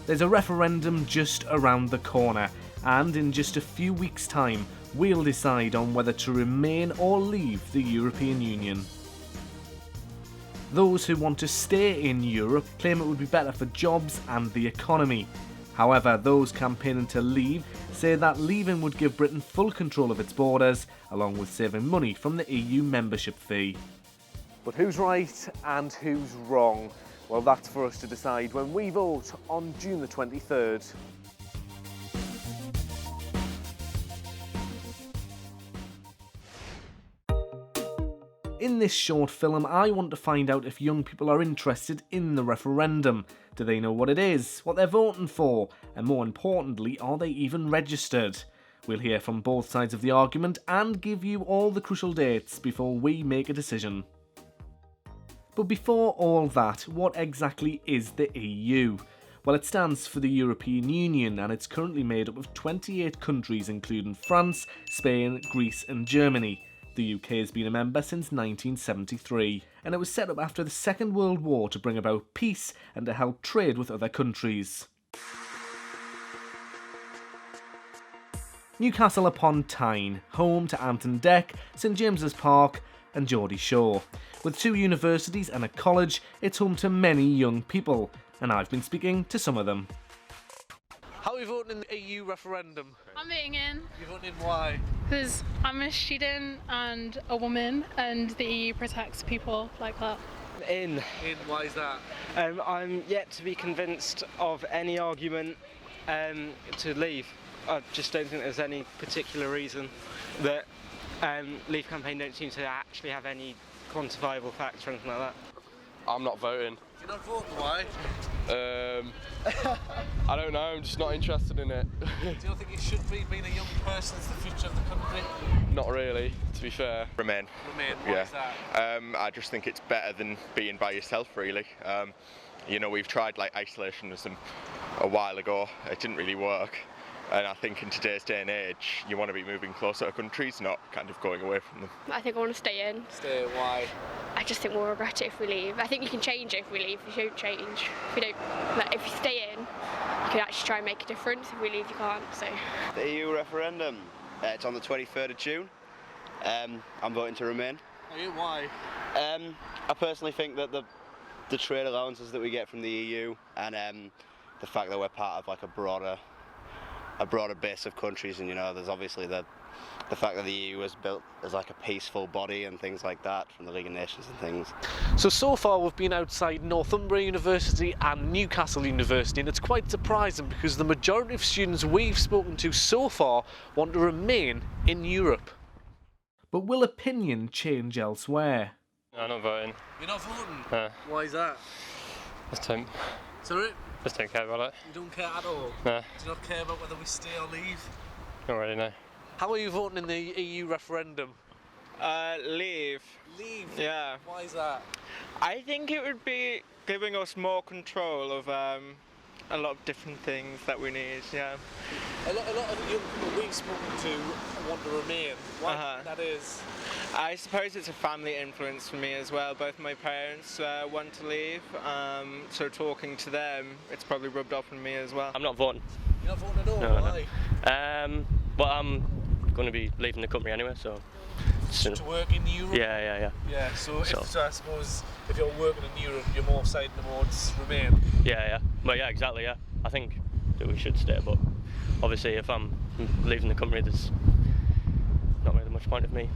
There's a referendum just around the corner, and in just a few weeks' time, we'll decide on whether to remain or leave the European Union. Those who want to stay in Europe claim it would be better for jobs and the economy. However, those campaigning to leave say that leaving would give Britain full control of its borders, along with saving money from the EU membership fee. But who's right and who's wrong? Well, that's for us to decide when we vote on June the 23rd. In this short film, I want to find out if young people are interested in the referendum. Do they know what it is, what they're voting for, and more importantly, are they even registered? We'll hear from both sides of the argument and give you all the crucial dates before we make a decision. But before all that, what exactly is the EU? Well, it stands for the European Union, and it's currently made up of 28 countries including France, Spain, Greece and Germany. The UK has been a member since 1973, and it was set up after the Second World War to bring about peace and to help trade with other countries. Newcastle upon Tyne, home to Anton Deck, St James's Park and Geordie Shore. With 2 universities and a college, it's home to many young people, and I've been speaking to some of them. How are you voting in the EU referendum? I'm voting in. You're voting in why? Because I'm a student and a woman, and the EU protects people like that. In. Why is that? I'm yet to be convinced of any argument to leave. I just don't think there's any particular reason that Leave campaign don't seem to actually have any quantifiable facts or anything like that. I'm not voting. You're not voting, why? I don't know, I'm just not interested in it. Do you not think it should be, being a young person is the future of the country? Not really, to be fair. Remain. Why is that? I just think it's better than being by yourself, really. You know, we've tried like isolationism a while ago, it didn't really work. And I think in today's day and age, you want to be moving closer to countries, not kind of going away from them. I think I want to stay in. Stay in, why? I just think we'll regret it if we leave. I think you can change it if we leave. If you don't change, if you stay in, you can actually try and make a difference. If we leave, you can't. So. The EU referendum. It's on the 23rd of June. I'm voting to remain. Are you? Why? I personally think that the trade allowances that we get from the EU and the fact that we're part of like a broader base of countries, and you know, there's obviously the fact that the EU was built as like a peaceful body and things like that from the League of Nations and things. So far we've been outside Northumbria University and Newcastle University, and it's quite surprising because the majority of students we've spoken to so far want to remain in Europe. But will opinion change elsewhere? No, I'm not voting. You're not voting? No. Why is that? Sorry? Just don't care about it. You don't care at all? No. Do you not care about whether we stay or leave? Not really, no. How are you voting in the EU referendum? Leave. Leave? Yeah. Why is that? I think it would be giving us more control of a lot of different things that we need, yeah. A lot of the young people we've spoken to want to remain. Why do you think that is? I suppose it's a family influence for me as well. Both my parents want to leave, so talking to them, it's probably rubbed off on me as well. I'm not voting. You're not voting at all? No, why? No. But I'm going to be leaving the country anyway, so... To work in Europe? Yeah. Yeah, so I suppose if you're working in Europe, you're more siding towards remain? Yeah. Well, yeah, exactly, yeah. I think that we should stay, but obviously if I'm leaving the country, there's not really much point of me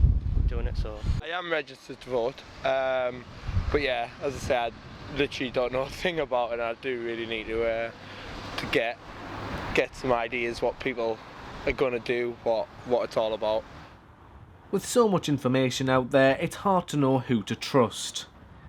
doing it, so... I am registered to vote, but yeah, as I said, I literally don't know a thing about it, and I do really need to get some ideas what people are going to do, what it's all about. With so much information out there, it's hard to know who to trust.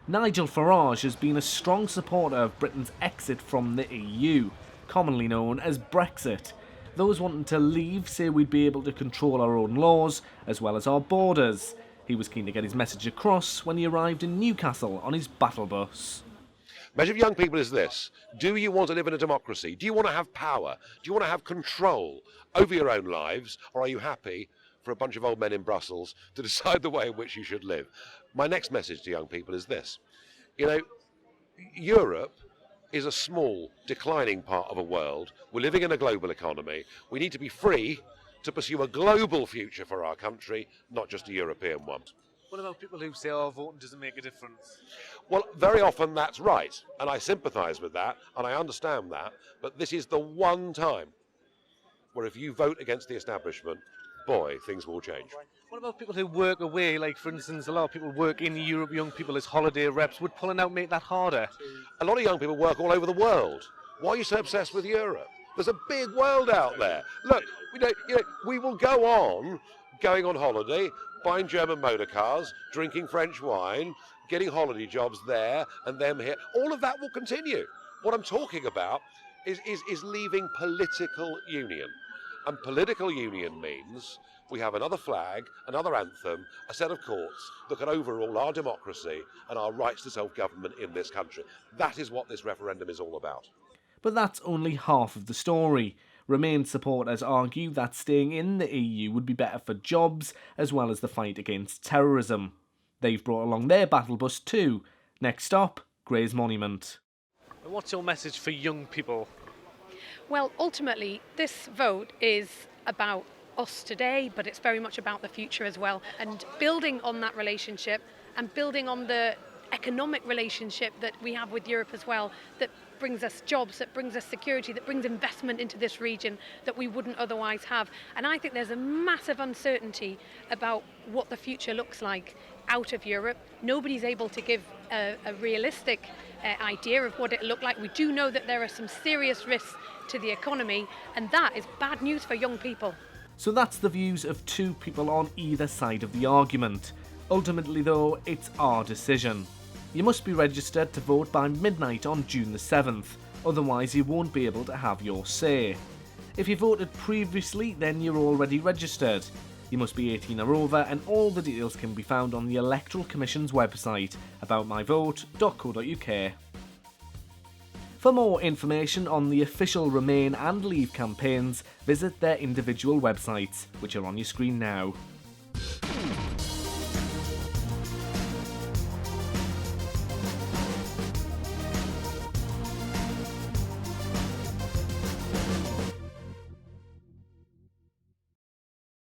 Nigel Farage has been a strong supporter of Britain's exit from the EU, commonly known as Brexit. Those wanting to leave say we'd be able to control our own laws, as well as our borders. He was keen to get his message across when he arrived in Newcastle on his battle bus. The message of young people is this: do you want to live in a democracy? Do you want to have power? Do you want to have control over your own lives? Or are you happy for a bunch of old men in Brussels to decide the way in which you should live? My next message to young people is this: you know, Europe is a small, declining part of a world. We're living in a global economy. We need to be free to pursue a global future for our country, not just a European one. What about people who say, oh, voting doesn't make a difference? Well, very often that's right, and I sympathise with that, and I understand that, but this is the one time where if you vote against the establishment, boy, things will change. What about people who work away? Like, for instance, a lot of people work in Europe, young people as holiday reps. Would pulling out make that harder? A lot of young people work all over the world. Why are you so obsessed with Europe? There's a big world out there. Look, we will go on going on holiday, buying German motor cars, drinking French wine, getting holiday jobs there and them here. All of that will continue. What I'm talking about is leaving political union. And political union means we have another flag, another anthem, a set of courts that can overrule our democracy and our rights to self-government in this country. That is what this referendum is all about. But that's only half of the story. Remain supporters argue that staying in the EU would be better for jobs as well as the fight against terrorism. They've brought along their battle bus too. Next stop, Grey's Monument. What's your message for young people? Well, ultimately, this vote is about us today, but it's very much about the future as well. And building on that relationship and building on the economic relationship that we have with Europe as well, that brings us jobs, that brings us security, that brings investment into this region that we wouldn't otherwise have. And I think there's a massive uncertainty about what the future looks like out of Europe. Nobody's able to give a realistic idea of what it looked like. We do know that there are some serious risks to the economy, and that is bad news for young people. So that's the views of two people on either side of the argument. Ultimately though, it's our decision. You must be registered to vote by midnight on June the 7th, otherwise you won't be able to have your say. If you voted previously, then you're already registered. You must be 18 or over, and all the details can be found on the Electoral Commission's website, aboutmyvote.co.uk. For more information on the official Remain and Leave campaigns, visit their individual websites, which are on your screen now.